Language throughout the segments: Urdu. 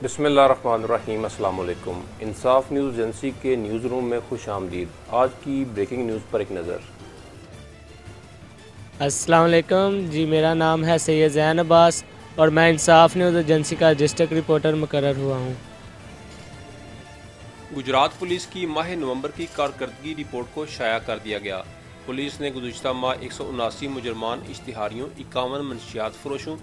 بسم اللہ الرحمن الرحیم۔ السلام علیکم۔ انصاف نیوز ایجنسی کے نیوز روم میں خوش آمدید۔ آج کی بریکنگ نیوز پر ایک نظر۔ السلام علیکم جی، میرا نام ہے سید زین عباس اور میں انصاف نیوز ایجنسی کا ڈسٹرکٹ رپورٹر مقرر ہوا ہوں۔ گجرات پولیس کی ماہ نومبر کی کارکردگی رپورٹ کو شائع کر دیا گیا۔ پولیس نے گزشتہ ماہ 179 مجرمان، اشتہاریوں، 51 منشیات فروشوں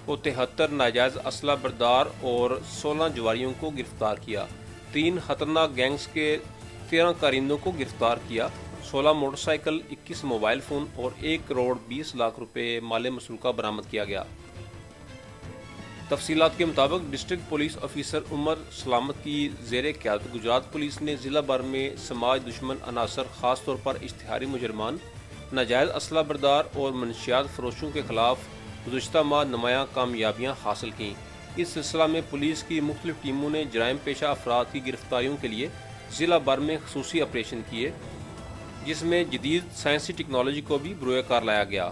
اور 73 ناجائز اسلحہ بردار اور 16 جواریوں کو گرفتار کیا۔ 3 خطرناک گینگز کے 13 کارندوں کو گرفتار کیا۔ 16 موٹر سائیکل، 21 موبائل فون اور 1 کروڑ 20 لاکھ روپے مال مسلوقہ برآمد کیا گیا۔ تفصیلات کے مطابق ڈسٹرکٹ پولیس آفیسر عمر سلامت کی زیر قیادت گجرات پولیس نے ضلع بھر میں سماج دشمن عناصر، خاص طور پر اشتہاری مجرمان، ناجائز اسلحہ بردار اور منشیات فروشوں کے خلاف گزشتہ ماہ نمایاں کامیابیاں حاصل کیں۔ اس سلسلہ میں پولیس کی مختلف ٹیموں نے جرائم پیشہ افراد کی گرفتاریوں کے لیے ضلع بھر میں خصوصی آپریشن کیے، جس میں جدید سائنسی ٹیکنالوجی کو بھی بروئے کار لایا گیا۔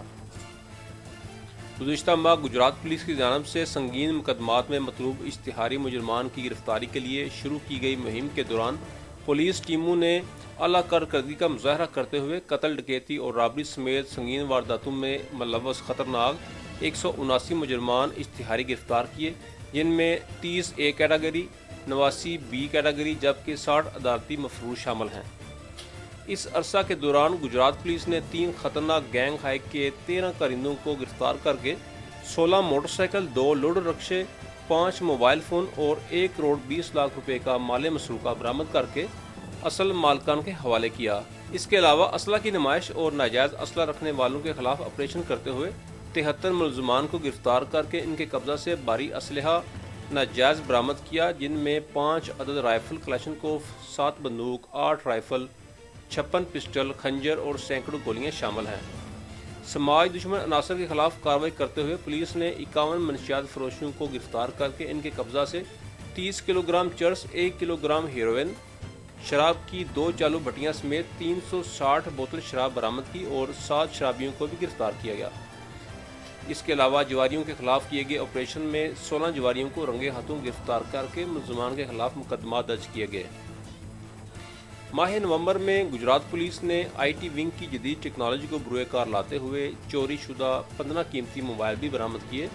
گزشتہ ماہ گجرات پولیس کی جانب سے سنگین مقدمات میں مطلوب اشتہاری مجرمان کی گرفتاری کے لیے شروع کی گئی مہم کے دوران پولیس ٹیموں نے اعلیٰ کارکردگی کا مظاہرہ کرتے ہوئے قتل، ڈکیتی اور رابری سمیت سنگین وارداتوں میں ملوث خطرناک 179 مجرمان اشتہاری گرفتار کیے، جن میں 30 اے کیٹیگری، 89 بی کیٹیگری جبکہ 60 عدالتی مفروض شامل ہیں۔ اس عرصہ کے دوران گجرات پولیس نے 3 خطرناک گینگ ہائیک کے 13 کارندوں کو گرفتار کر کے 16 موٹر سائیکل، 2 لوڈر رکشے، 5 موبائل فون اور 1 کروڑ 20 لاکھ روپے کا مال مسلوقہ برآمد کر کے اصل مالکان کے حوالے کیا۔ اس کے علاوہ اسلحہ کی نمائش اور ناجائز اسلحہ رکھنے والوں کے خلاف آپریشن کرتے ہوئے 73 ملزمان کو گرفتار کر کے ان کے قبضہ سے بھاری اسلحہ ناجائز برآمد کیا، جن میں 5 عدد رائفل کلاشنکوف، 7 بندوق، 8 رائفل، 56 پسٹل، خنجر اور سینکڑوں گولیاں شامل ہیں۔ سماج دشمن عناصر کے خلاف کارروائی کرتے ہوئے پولیس نے 51 منشیات فروشوں کو گرفتار کر کے ان کے قبضہ سے 30 کلو گرام چرس، 1 کلو گرام ہیروئن، شراب کی 2 چالو بھٹیاں سمیت 360 بوتل شراب برآمد کی اور 7 شرابیوں کو بھی گرفتار کیا گیا۔ اس کے علاوہ جواریوں کے خلاف کیے گئے آپریشن میں 16 جواریوں کو رنگے ہاتھوں گرفتار کر کے ملزمان کے خلاف مقدمات درج کیے گئے۔ ماہ نومبر میں گجرات پولیس نے آئی ٹی ونگ کی جدید ٹیکنالوجی کو بروئے کار لاتے ہوئے چوری شدہ 15 قیمتی موبائل بھی برآمد کیے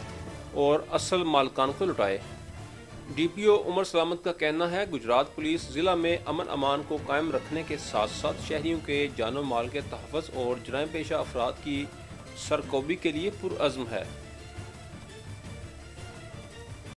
اور اصل مالکان کو لٹائے۔ ڈی پی او عمر سلامت کا کہنا ہے، گجرات پولیس ضلع میں امن امان کو قائم رکھنے کے ساتھ ساتھ شہریوں کے جان و مال کے تحفظ اور جرائم پیشہ افراد کی سرکوبی کے لیے پرعزم ہے۔